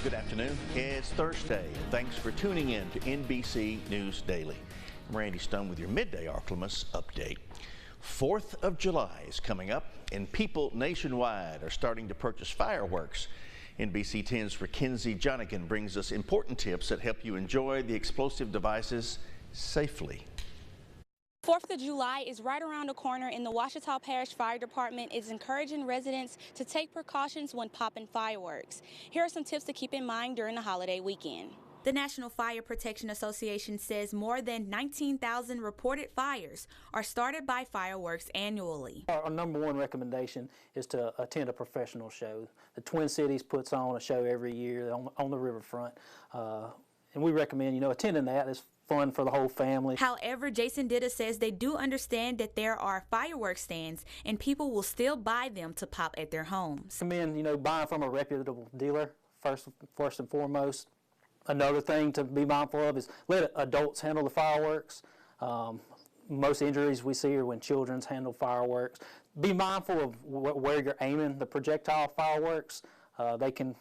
Good afternoon. It's Thursday. Thanks for tuning in to NBC News Daily. I'm Randy Stone with your Midday Ark-La-Miss update. 4th of July is coming up, and people nationwide are starting to purchase fireworks. NBC 10's Mackenzie Jonigan brings us important tips that help you enjoy the explosive devices safely. 4th of July is right around the corner, and the Ouachita Parish Fire Department is encouraging residents to take precautions when popping fireworks. Here are some tips to keep in mind during the holiday weekend. The National Fire Protection Association says more than 19,000 reported fires are started by fireworks annually. Our number one recommendation is to attend a professional show. The Twin Cities puts on a show every year on the riverfront, and we recommend, attending that. It's fun for the whole family. However, Jason Ditta says they do understand that there are fireworks stands and people will still buy them to pop at their homes. Recommend, buying from a reputable dealer first and foremost. Another thing to be mindful of is let adults handle the fireworks. Most injuries we see are when children handle fireworks. Be mindful of where you're aiming the projectile fireworks. They can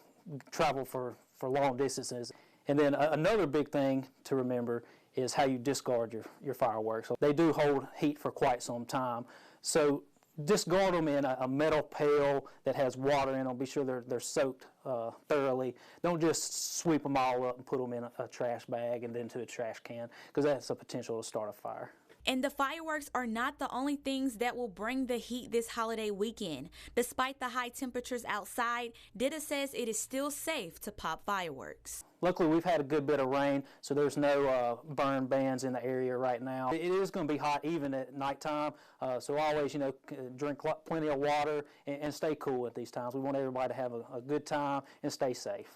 travel for long distances. And then another big thing to remember is how you discard your fireworks. They do hold heat for quite some time. So discard them in a metal pail that has water in them. Be sure they're soaked thoroughly. Don't just sweep them all up and put them in a trash bag and then to a trash can, because that's a potential to start a fire. And the fireworks are not the only things that will bring the heat this holiday weekend. Despite the high temperatures outside, Ditta says it is still safe to pop fireworks. Luckily, we've had a good bit of rain, so there's no burn bans in the area right now. It is going to be hot even at nighttime, so always, drink plenty of water and stay cool at these times. We want everybody to have a good time and stay safe.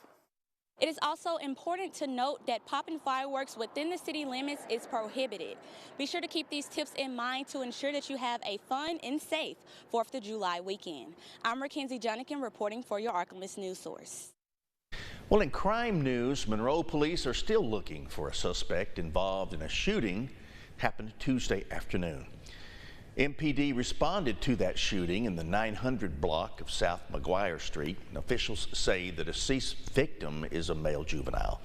It is also important to note that popping fireworks within the city limits is prohibited. Be sure to keep these tips in mind to ensure that you have a fun and safe 4th of July weekend. I'm Mackenzie Jonigan reporting for your Ark-La-Miss news source. Well, in crime news, Monroe police are still looking for a suspect involved in a shooting happened Tuesday afternoon. MPD responded to that shooting in the 900 block of South McGuire Street. Officials say the deceased victim is a male juvenile.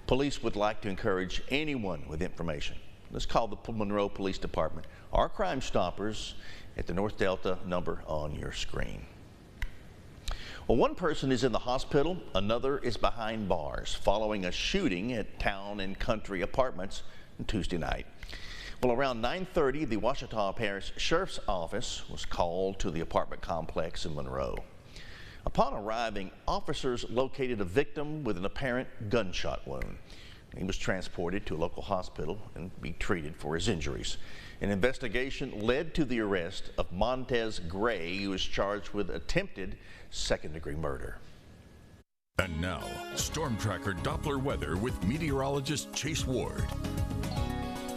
Police would like to encourage anyone with information. Let's call the Monroe Police Department or Crime Stoppers at the North Delta number on your screen. Well, one person is in the hospital, another is behind bars following a shooting at Town and Country Apartments on Tuesday night. Well, around 9:30, the Ouachita Parish Sheriff's Office was called to the apartment complex in Monroe. Upon arriving, officers located a victim with an apparent gunshot wound. He was transported to a local hospital and be treated for his injuries. An investigation led to the arrest of Montez Gray, who is charged with attempted second-degree murder. And now, Storm Tracker Doppler weather with meteorologist Chase Ward.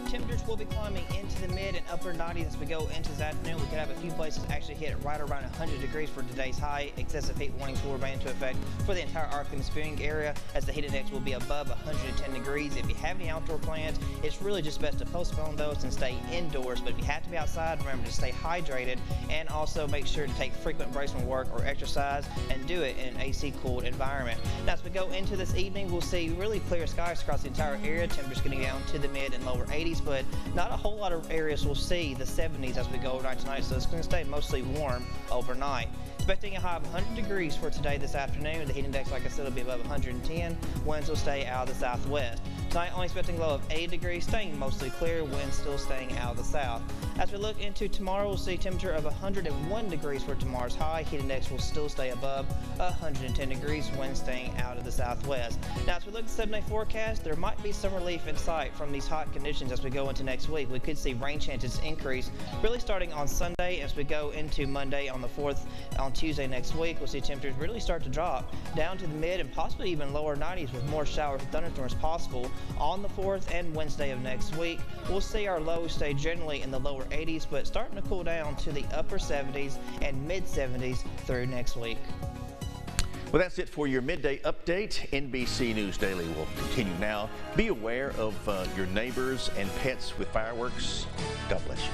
Temperatures will be climbing into the mid and upper 90s as we go into this afternoon. We could have a few places actually hit right around 100 degrees for today's high. Excessive heat warnings will remain into effect for the entire Ark-La-Miss viewing area, as the heat index will be above 110 degrees. If you have any outdoor plans, it's really just best to postpone those and stay indoors. But if you have to be outside, remember to stay hydrated and also make sure to take frequent breaks from work or exercise and do it in an AC-cooled environment. Now, as we go into this evening, we'll see really clear skies across the entire area. Temperatures getting down to the mid and lower 80s. But not a whole lot of areas will see the 70s as we go overnight tonight, so it's going to stay mostly warm overnight. Expecting a high of 100 degrees for today this afternoon. The heat index, like I said, will be above 110. Winds will stay out of the southwest. Tonight, only expecting a low of 80 degrees, staying mostly clear. Winds still staying out of the south. As we look into tomorrow, we'll see a temperature of 101 degrees for tomorrow's high. Heat index will still stay above 110 degrees. Winds staying out of the southwest. Now, as we look at the 7-day forecast, there might be some relief in sight from these hot conditions as we go into next week. We could see rain chances increase, really starting on Sunday as we go into Monday on the 4th. On Tuesday next week, we'll see temperatures really start to drop down to the mid and possibly even lower 90s with more showers and thunderstorms possible on the 4th and Wednesday of next week. We'll see our lows stay generally in the lower 80s, but starting to cool down to the upper 70s and mid 70s through next week. Well, that's it for your midday update. NBC News Daily will continue now. Be aware of your neighbors and pets with fireworks. God bless you.